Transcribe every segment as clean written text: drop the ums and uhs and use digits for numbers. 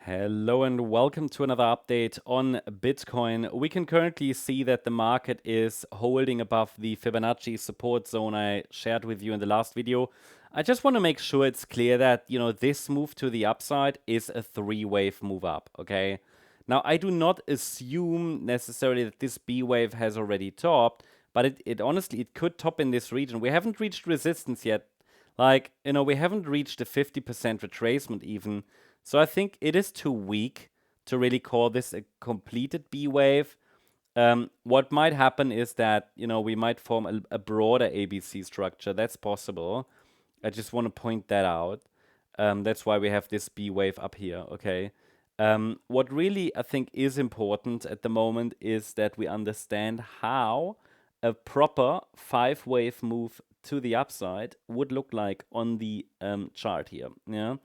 Hello and welcome to another update on Bitcoin. We can currently see that the market is holding above the Fibonacci support zone I shared with you in the last video. I just want to make sure it's clear that, this move to the upside is a three-wave move up, okay? Now, I do not assume necessarily that this B wave has already topped, but it honestly, it could top in this region. We haven't reached resistance yet. We haven't reached a 50% retracement even. So I think it is too weak to really call this a completed B wave. What might happen is that, we might form a broader ABC structure. That's possible. I just want to point that out. That's why we have this B wave up here, okay? What really I think is important at the moment is that we understand how a proper 5-wave move to the upside would look like on the chart here, yeah?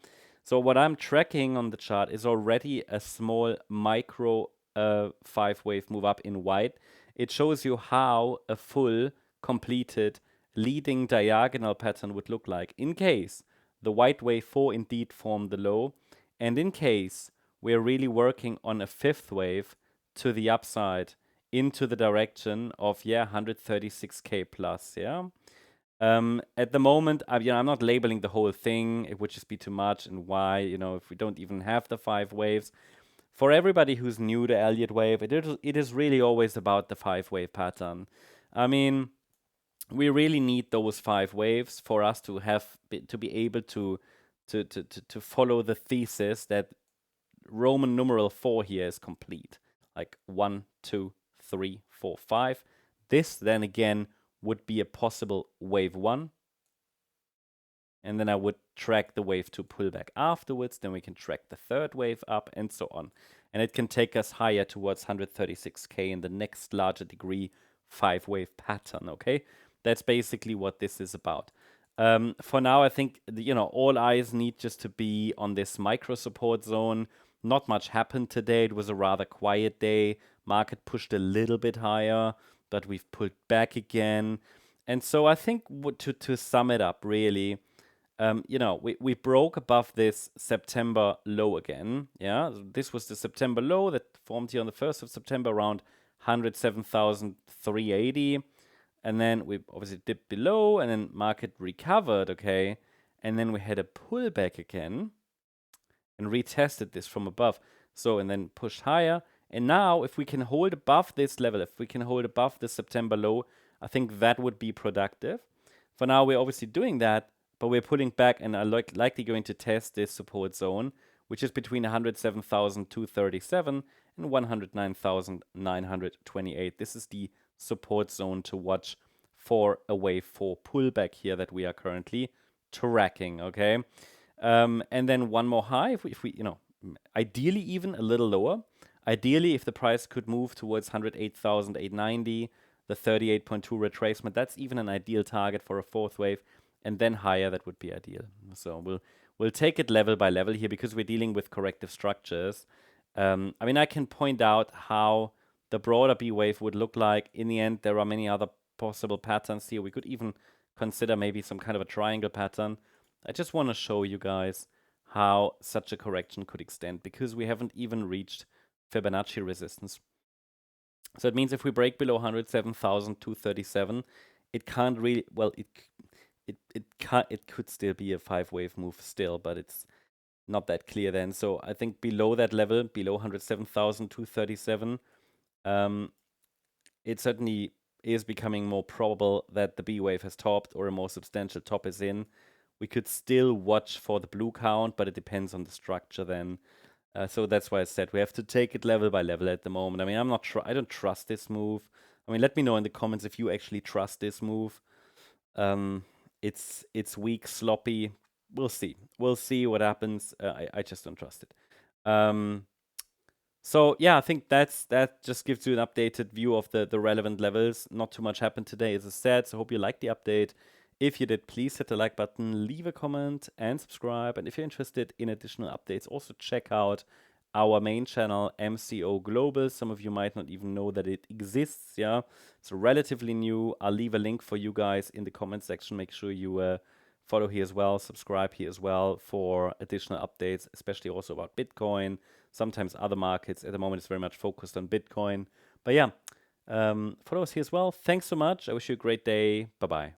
So what I'm tracking on the chart is already a small micro 5-wave move up in white. It shows you how a full completed leading diagonal pattern would look like in case the white wave 4 indeed formed the low, and in case we're really working on a 5th wave to the upside into the direction of 136k plus, yeah. At the moment, I'm not labeling the whole thing. It would just be too much, and why, if we don't even have the 5 waves. For everybody who's new to Elliott Wave, it is really always about the 5-wave pattern. I mean, we really need those 5 waves for us to be able to follow the thesis that Roman numeral 4 here is complete. Like 1, 2, 3, 4, 5. This then again would be a possible wave 1. And then I would track the wave 2 pullback afterwards. Then we can track the 3rd wave up and so on. And it can take us higher towards 136k in the next larger degree 5-wave pattern, okay? That's basically what this is about. For now, I think, all eyes need just to be on this micro support zone. Not much happened today. It was a rather quiet day. Market pushed a little bit higher, but we've pulled back again. And so I think to sum it up, really, we broke above this September low again. Yeah, this was the September low that formed here on the 1st of September around 107,380. And then we obviously dipped below, and then market recovered, okay? And then we had a pullback again and retested this from above. So, and then pushed higher. And now, if we can hold above this level, if we can hold above the September low, I think that would be productive. For now, we're obviously doing that, but we're pulling back and are likely going to test this support zone, which is between 107,237 and 109,928. This is the support zone to watch for a wave 4 pullback here that we are currently tracking, okay? And then one more high, if we ideally even a little lower. Ideally, if the price could move towards 108,890, the 38.2 retracement, that's even an ideal target for a 4th wave, and then higher, that would be ideal. So we'll take it level by level here because we're dealing with corrective structures. I can point out how the broader B wave would look like. In the end, there are many other possible patterns here. We could even consider maybe some kind of a triangle pattern. I just want to show you guys how such a correction could extend because we haven't even reached Fibonacci resistance. So it means if we break below 107,237, it can't really, well, it could still be a 5-wave move still, but it's not that clear then. So I think below that level, below 107,237, it certainly is becoming more probable that the B wave has topped or a more substantial top is in. We could still watch for the blue count, but it depends on the structure then. So that's why I said we have to take it level by level at the moment. I don't trust this move. Let me know in the comments if you actually trust this move. It's weak, sloppy. We'll see. We'll see what happens. I just don't trust it. So yeah, I think that just gives you an updated view of the relevant levels. Not too much happened today, as I said. So I hope you liked the update. If you did, please hit the like button, leave a comment, and subscribe. And if you're interested in additional updates, also check out our main channel, MCO Global. Some of you might not even know that it exists, yeah? It's relatively new. I'll leave a link for you guys in the comment section. Make sure you follow here as well, subscribe here as well for additional updates, especially also about Bitcoin, sometimes other markets. At the moment, it's very much focused on Bitcoin. But yeah, follow us here as well. Thanks so much. I wish you a great day. Bye-bye.